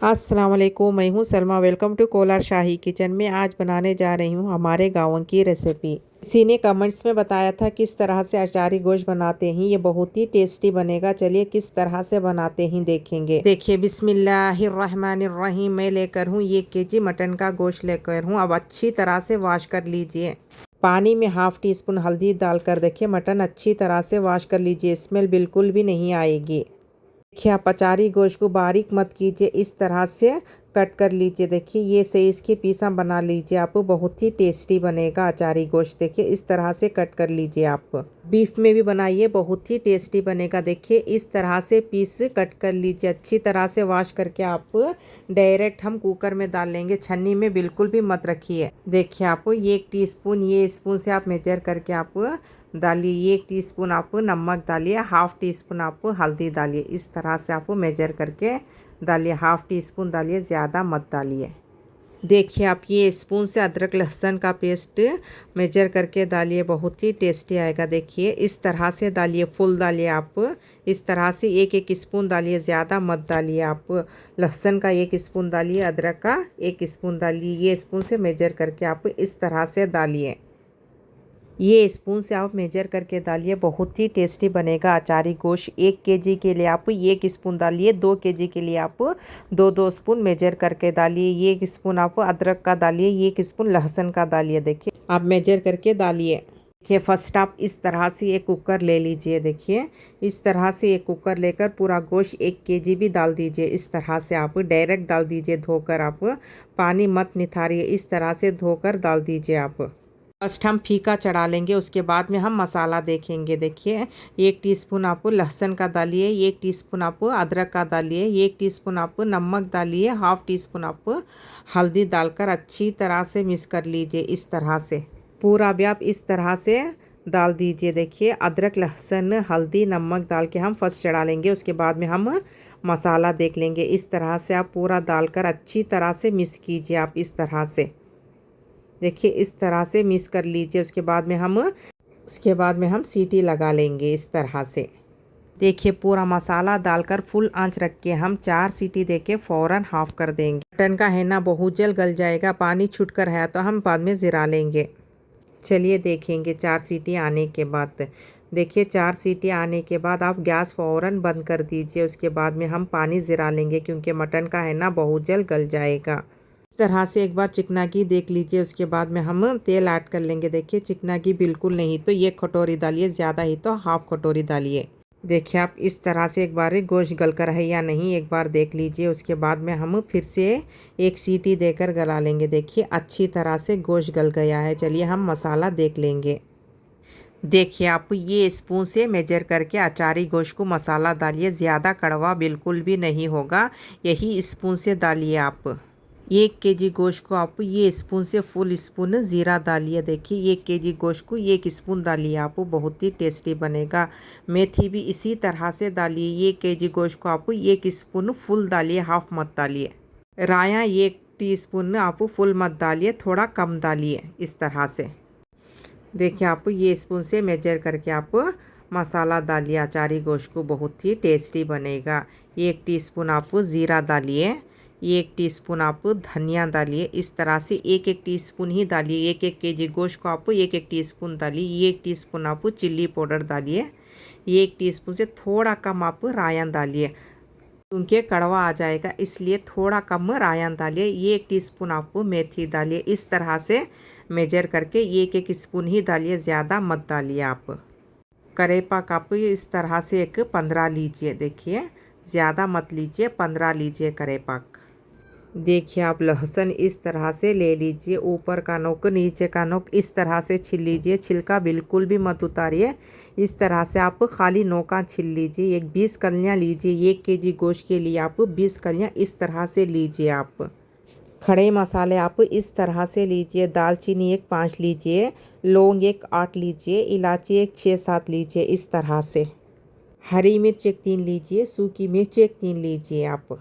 अस्सलाम वालेकुम, मैं हूँ Salma. Welcome to Kolar Shahi kitchen में। आज बनाने जा रही हूँ हमारे गाँव की रेसिपी। किसी ने कमेंट्स में बताया था किस तरह से अचारी गोश्त बनाते हैं, ये बहुत ही टेस्टी बनेगा। चलिए किस तरह से बनाते हैं देखेंगे। देखिए, बिस्मिल्लाहिर्रहमानिर्रहीम। मैं लेकर हूँ 1 केजी मटन का गोश्त लेकर हूँ। अब अच्छी तरह से वॉश कर लीजिए। पानी में हाफ टी स्पून हल्दी डालकर देखिए मटन अच्छी तरह से वॉश कर लीजिए। स्मेल बिल्कुल भी नहीं आएगी। देखिए, आप अचारी गोश्त को बारीक मत कीजिए, इस तरह से कट कर लीजिए। देखिए, ये सही इसके पीसा बना लीजिए, आप बहुत ही टेस्टी बनेगा अचारी गोश्त। देखिए, इस तरह से कट कर लीजिए। आप बीफ में भी बनाइए, बहुत ही टेस्टी बनेगा। देखिए, इस तरह से पीस कट कर लीजिए। अच्छी तरह से वॉश करके आप डायरेक्ट हम कुकर में डाल लेंगे, छन्नी में बिल्कुल भी मत रखिए। देखिए, आप 1 टीस्पून ये स्पून से आप मेजर करके आप डालिए। 1 टीस्पून आप नमक डालिए, हाफ टी स्पून आप हल्दी डालिए। इस तरह से आप मेजर करके डालिए। हाफ टी स्पून डालिए, ज़्यादा मत डालिए। देखिए, आप ये स्पून से अदरक लहसुन का पेस्ट मेजर करके डालिए, बहुत ही टेस्टी आएगा। देखिए, इस तरह से डालिए, फुल डालिए। आप इस तरह से 1-1 स्पून डालिए, ज़्यादा मत डालिए। आप लहसुन का 1 स्पून डालिए, अदरक का 1 स्पून डालिए। ये स्पून से मेजर करके आप इस तरह से डालिए। ये स्पून से आप मेजर करके डालिए, बहुत ही टेस्टी बनेगा अचारी गोश्त। 1 केजी के लिए आप 1 स्पून डालिए, 2 केजी के लिए आप 2-2 स्पून मेजर करके डालिए। 1 स्पून आप अदरक का डालिए, 1 स्पून लहसुन का डालिए। देखिए, आप मेजर करके डालिए। देखिए, फर्स्ट आप इस तरह से एक कुकर ले लीजिए। देखिए, इस तरह से एक कुकर लेकर पूरा गोश्त 1 केजी भी डाल दीजिए। इस तरह से आप डायरेक्ट डाल दीजिए, धोकर। आप पानी मत निथारिए, इस तरह से धोकर डाल दीजिए। आप फर्स्ट हम फीका चढ़ा लेंगे, उसके बाद में हम मसाला देखेंगे। देखिए, 1 टीस्पून आप लहसुन का डालिए, 1 टीस्पून आप अदरक का डालिए, 1 टीस्पून आप नमक डालिए, हाफ टी स्पून आप हल्दी डालकर अच्छी तरह से मिक्स कर लीजिए। इस तरह से पूरा भी आप इस तरह से डाल दीजिए। देखिए, अदरक लहसुन हल्दी नमक डाल के हम फर्स्ट चढ़ा लेंगे, उसके बाद में हम मसाला देख लेंगे। इस तरह से आप पूरा डालकर अच्छी तरह से मिक्स कीजिए। आप इस तरह से देखिए, इस तरह से मिक्स कर लीजिए। उसके बाद में हम सीटी लगा लेंगे इस तरह से। देखिए, पूरा मसाला डालकर फुल आंच रख के हम 4 सीटी देके फ़ौरन हाफ कर देंगे। मटन का है ना बहुत जल्द गल जाएगा, पानी छूटकर है तो हम बाद में ज़रा लेंगे। चलिए देखेंगे 4 सीटी आने के बाद। देखिए, 4 सीटी आने के बाद आप गैस फ़ौरन बंद कर दीजिए। उसके बाद में हम पानी ज़रा लेंगे, क्योंकि मटन का है ना बहुत जल्द गल जाएगा। तरह से एक बार चिकनागी देख लीजिए, उसके बाद में हम तेल ऐड कर लेंगे। देखिए, चिकनागी बिल्कुल नहीं तो 1 कटोरी डालिए, ज़्यादा ही तो हाफ कटोरी डालिए। देखिए, आप इस तरह से एक बार गोश्त गल कर है या नहीं एक बार देख लीजिए। उसके बाद में हम फिर से 1 सीटी देकर गला लेंगे। देखिए, अच्छी तरह से गोश्त गल गया है। चलिए हम मसाला देख लेंगे। देखिए, आप ये स्पून से मेजर करके अचारी गोश्त को मसाला डालिए, ज़्यादा कड़वा बिल्कुल भी नहीं होगा। यही स्पून से डालिए। आप 1 केजी गोश्त को आप ये स्पून से फुल स्पून ज़ीरा डालिए। देखिए, 1 केजी गोश्त को 1 स्पून डालिए, आप बहुत ही टेस्टी बनेगा। मेथी भी इसी तरह से डालिए। 1 केजी गोश्त को आप 1 स्पून फुल डालिए, हाफ मत डालिए। राया 1 टीस्पून आप फुल मत डालिए, थोड़ा कम डालिए। इस तरह से देखिए, आप ये स्पून से मेजर करके आप मसाला डालिए अचारी गोश्त को, बहुत ही टेस्टी बनेगा। 1 टीस्पून आप ज़ीरा डालिए, 1 टीस्पून आप धनिया डालिए। इस तरह से 1-1 टीस्पून ही डालिए। 1-1 केजी गोश्त को आप 1-1 टीस्पून डालिए। 1 टीस्पून आप चिल्ली पाउडर डालिए। 1 टीस्पून से थोड़ा कम आप रायन डालिए, क्योंकि कड़वा आ जाएगा, इसलिए थोड़ा कम रायन डालिए। 1 टीस्पून आप मेथी डालिए। इस तरह से मेजर करके 1-1 स्पून ही डालिए, ज़्यादा मत डालिए। आप करेपाक आप इस तरह से 15 लीजिए। देखिए, ज़्यादा मत लीजिए, 15 लीजिए करेपाक। देखिए, आप लहसुन इस तरह से ले लीजिए, ऊपर का नोक नीचे का नोक इस तरह से छिल लीजिए। छिलका बिल्कुल भी मत उतारिए, इस तरह से आप खाली नोका छिल लीजिए। 20 कलियाँ लीजिए। 1 केजी गोश्त के लिए आप 20 कलियाँ इस तरह से लीजिए। आप खड़े मसाले आप इस तरह से लीजिए। दालचीनी 5 लीजिए, लौंग 8 लीजिए, इलायची 6-7 लीजिए। इस तरह से हरी मिर्च 3 लीजिए, सूखी मिर्च 3 लीजिए। आप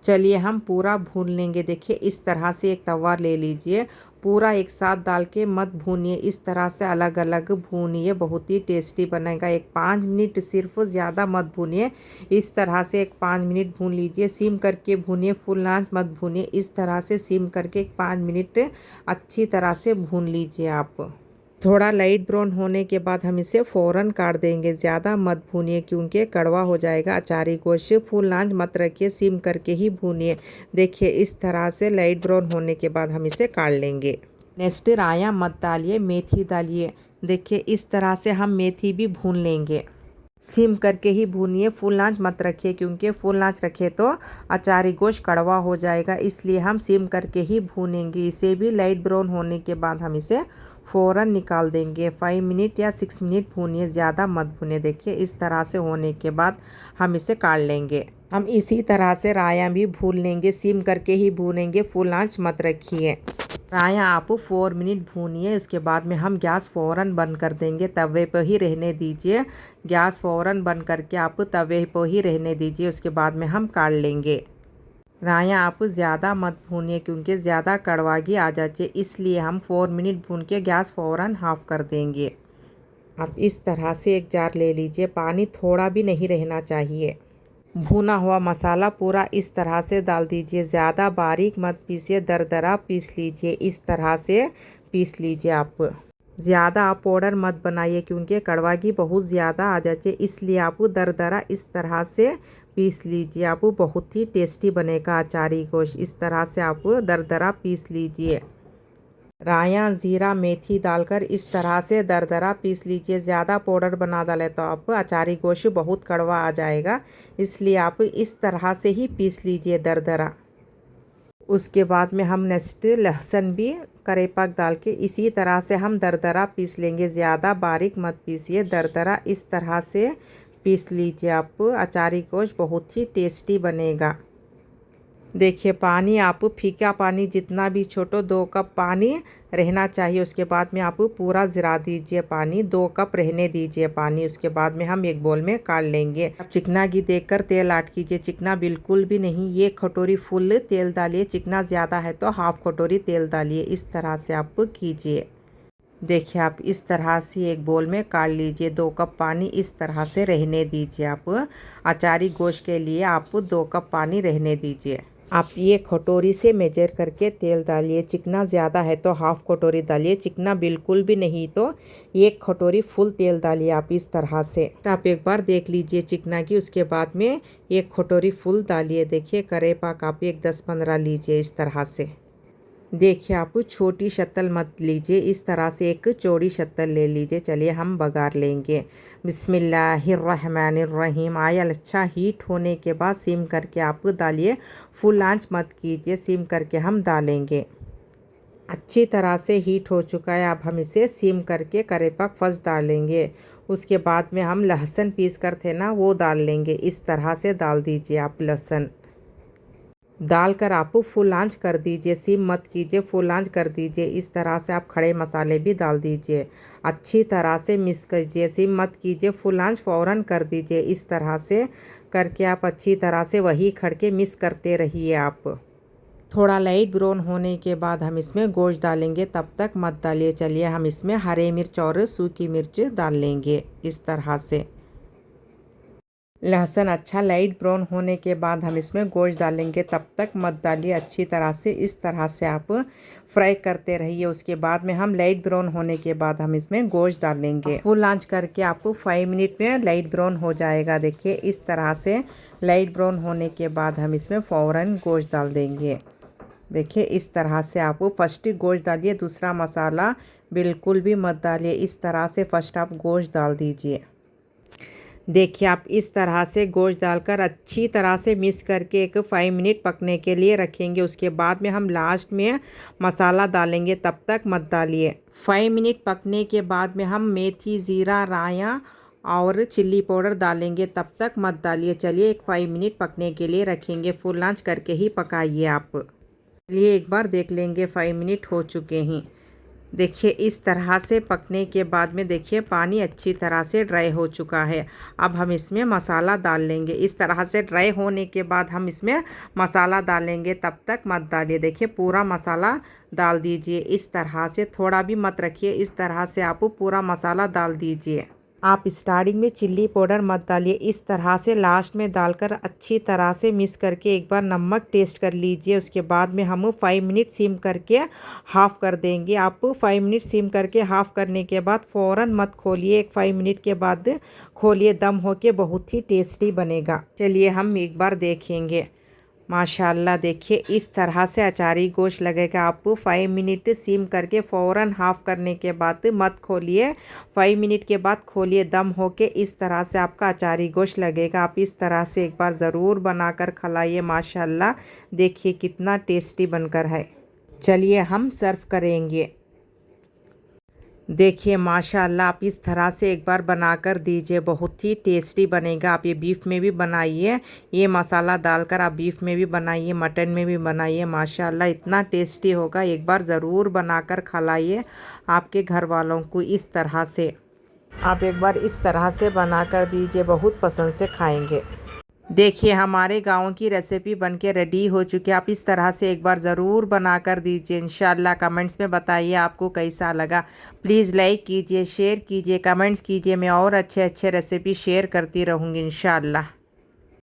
चलिए हम पूरा भून लेंगे। देखिए इस तरह से एक तवा ले लीजिए, पूरा एक साथ डाल के मत भूनिए, इस तरह से अलग अलग भूनिए, बहुत ही टेस्टी बनेगा। एक 5 मिनट सिर्फ, ज़्यादा मत भूनिए। इस तरह से एक 5 मिनट भून लीजिए, सिम करके भूनिए, फुल आंच मत भूनिए। इस तरह से सिम करके एक 5 मिनट अच्छी तरह से भून लीजिए आप। थोड़ा लाइट ब्राउन होने के बाद हम इसे फ़ौरन काट देंगे। ज़्यादा मत भूनिए क्योंकि कड़वा हो जाएगा अचारी गोश्त। फुल आंच मत रखिए, सिम करके ही भूनिए। देखिए इस तरह से लाइट ब्राउन होने के बाद हम इसे काट लेंगे। नेक्स्ट राया मत डालिए, मेथी डालिए। देखिए इस तरह से हम मेथी भी भून लेंगे। सिम करके ही भूनिए, फुल आंच मत रखिए क्योंकि फुल आंच रखे तो अचारी गोश्त कड़वा हो जाएगा, इसलिए हम सिम करके ही भूनेंगे। इसे भी लाइट ब्राउन होने के बाद हम इसे फ़ौरन निकाल देंगे। 5 मिनट या 6 मिनट भूनिए, ज़्यादा मत भूनिए। देखिए इस तरह से होने के बाद हम इसे काट लेंगे। हम इसी तरह से राया भी भून लेंगे, सिम करके ही भूनेंगे, फुल आंच मत रखिए। राया आप 4 मिनट भूनिए, उसके बाद में हम गैस फ़ौरन बंद कर देंगे। तवे पर ही रहने दीजिए, गैस फ़ौरन बंद करके आप तवे पर ही रहने दीजिए, उसके बाद में हम काट लेंगे। राया आप ज़्यादा मत भूनिए क्योंकि ज़्यादा कड़वागी आ जाती है, इसलिए हम 4 मिनट भून के गैस फ़ौरन हाफ़ कर देंगे। आप इस तरह से एक जार ले लीजिए, पानी थोड़ा भी नहीं रहना चाहिए। भुना हुआ मसाला पूरा इस तरह से डाल दीजिए, ज़्यादा बारीक मत पीसिए, दरदरा पीस लीजिए। इस तरह से पीस लीजिए आप। ज़्यादा आप पाउडर मत बनाइए क्योंकि कड़वागी बहुत ज़्यादा आ जाती है, इसलिए आप दरदरा इस तरह से पीस लीजिए। आप बहुत ही टेस्टी बनेगा अचारी गोश्त। इस तरह से आप दरदरा पीस लीजिए। राया ज़ीरा मेथी डालकर इस तरह से दरदरा पीस लीजिए। ज़्यादा पाउडर बना डाले तो आप अचारी गोश्त बहुत कड़वा आ जाएगा, इसलिए आप इस तरह से ही पीस लीजिए दरदरा। उसके बाद में हम नेक्स्ट लहसुन भी करेपाक डाल के इसी तरह से हम दरदरा पीस लेंगे। ज़्यादा बारीक मत पीसिए, दरदरा इस तरह से पीस लीजिए। आप अचारी गोश्त बहुत ही टेस्टी बनेगा। देखिए पानी आप फीका पानी जितना भी छोटो 2 कप पानी रहना चाहिए। उसके बाद में आप पूरा ज़रा दीजिए पानी, 2 कप रहने दीजिए पानी। उसके बाद में हम एक बोल में काट लेंगे। आप चिकना घी देकर तेल ऐड कीजिए, चिकना बिल्कुल भी नहीं। 1 कटोरी फुल तेल डालिए, चिकना ज़्यादा है तो हाफ़ कटोरी तेल डालिए। इस तरह से आप कीजिए। देखिए आप इस तरह से एक बोल में काट लीजिए। 2 कप पानी इस तरह से रहने दीजिए। आप अचारी गोश्त के लिए आप 2 कप पानी रहने दीजिए। आप ये कटोरी से मेजर करके तेल डालिए। चिकना ज़्यादा है तो हाफ़ कटोरी डालिए, चिकना बिल्कुल भी नहीं तो 1 कटोरी फुल तेल डालिए। आप इस तरह से आप एक बार देख लीजिए चिकना की, उसके बाद में 1 कटोरी फुल डालिए। देखिए करेपाक आप एक 10-15 लीजिए इस तरह से। देखिए आप छोटी शक्ल मत लीजिए, इस तरह से एक चौड़ी शक्ल ले लीजिए। चलिए हम बघार लेंगे। बिस्मिल्लाहिर्रहमानिर्रहीम। आयल अच्छा हीट होने के बाद सिम करके आप डालिए, फुल आंच मत कीजिए, सिम करके हम डालेंगे। अच्छी तरह से हीट हो चुका है, अब हम इसे सिम करके करेपाक फर्स्ट डालेंगे। उसके बाद में हम लहसुन पीस कर थे ना वो डाल लेंगे। इस तरह से डाल दीजिए आप लहसुन। डालकर आप फुल आंच कर दीजिए, सिम मत कीजिए, फुल आंच कर दीजिए। इस तरह से आप खड़े मसाले भी डाल दीजिए, अच्छी तरह से मिक्स कीजिए। सिम मत कीजिए, फुल आंच फ़ौरन कर दीजिए। इस तरह से करके आप अच्छी तरह से वही खड़के मिक्स करते रहिए। आप थोड़ा लाइट ब्राउन होने के बाद हम इसमें गोश्त डालेंगे, तब तक मत डालिए। चलिए हम इसमें हरे मिर्च और सूखी मिर्च डाल लेंगे। इस तरह से लहसुन अच्छा लाइट ब्राउन होने के बाद हम इसमें गोश्त डालेंगे, तब तक मत डालिए। अच्छी तरह से इस तरह से आप फ्राई करते रहिए। उसके बाद में हम लाइट ब्राउन होने के बाद हम इसमें गोश्त डालेंगे। फुल आंच करके आपको 5 मिनट में लाइट ब्राउन हो जाएगा। देखिए इस तरह से लाइट ब्राउन होने के बाद हम इसमें फ़ौरन गोश्त डाल देंगे। देखिए इस तरह से आप फर्स्ट गोश्त डालिए, दूसरा मसाला बिल्कुल भी मत डालिए। इस तरह से फर्स्ट आप गोश्त डाल दीजिए। देखिए आप इस तरह से गोश्त डालकर अच्छी तरह से मिक्स करके एक 5 मिनट पकने के लिए रखेंगे। उसके बाद में हम लास्ट में मसाला डालेंगे, तब तक मत डालिए। 5 मिनट पकने के बाद में हम मेथी, ज़ीरा, राया और चिल्ली पाउडर डालेंगे, तब तक मत डालिए। चलिए एक 5 मिनट पकने के लिए रखेंगे, फुल आंच करके ही पकाइए आप। चलिए एक बार देख लेंगे, 5 मिनट हो चुके हैं। देखिए इस तरह से पकने के बाद में देखिए पानी अच्छी तरह से ड्राई हो चुका है। अब हम इसमें मसाला डाल लेंगे। इस तरह से ड्राई होने के बाद हम इसमें मसाला डालेंगे, तब तक मत डालिए। देखिए पूरा मसाला डाल दीजिए। इस तरह से थोड़ा भी मत रखिए, इस तरह से आप पूरा मसाला डाल दीजिए। आप स्टार्टिंग में चिल्ली पाउडर मत डालिए, इस तरह से लास्ट में डालकर अच्छी तरह से मिक्स करके एक बार नमक टेस्ट कर लीजिए। उसके बाद में हम 5 मिनट सिम करके हाफ़ कर देंगे। आप 5 मिनट सिम करके हाफ़ करने के बाद फ़ौरन मत खोलिए, एक 5 मिनट के बाद खोलिए। दम होके बहुत ही टेस्टी बनेगा। चलिए हम एक बार देखेंगे। माशाल्लाह देखिए इस तरह से अचारी गोश्त लगेगा। आप 5 मिनट सिम करके फ़ौरन हाफ़ करने के बाद मत खोलिए, 5 मिनट के बाद खोलिए। दम होके इस तरह से आपका अचारी गोश्त लगेगा। आप इस तरह से एक बार ज़रूर बनाकर खिलाइए। माशाल्लाह देखिए कितना टेस्टी बनकर है। चलिए हम सर्व करेंगे। देखिए माशाल्लाह आप इस तरह से एक बार बनाकर दीजिए, बहुत ही टेस्टी बनेगा। आप ये बीफ में भी बनाइए, ये मसाला डालकर आप बीफ में भी बनाइए, मटन में भी बनाइए। माशाल्लाह इतना टेस्टी होगा। एक बार ज़रूर बनाकर खिलाइए आपके घर वालों को। इस तरह से आप एक बार इस तरह से बनाकर दीजिए, बहुत पसंद से खाएंगे। देखिए हमारे गाँव की रेसिपी बनके रेडी हो चुकी है। आप इस तरह से एक बार ज़रूर बना कर दीजिए। इंशाल्लाह कमेंट्स में बताइए आपको कैसा लगा। प्लीज़ लाइक कीजिए, शेयर कीजिए, कमेंट्स कीजिए। मैं और अच्छे अच्छे रेसिपी शेयर करती रहूँगी इंशाल्लाह।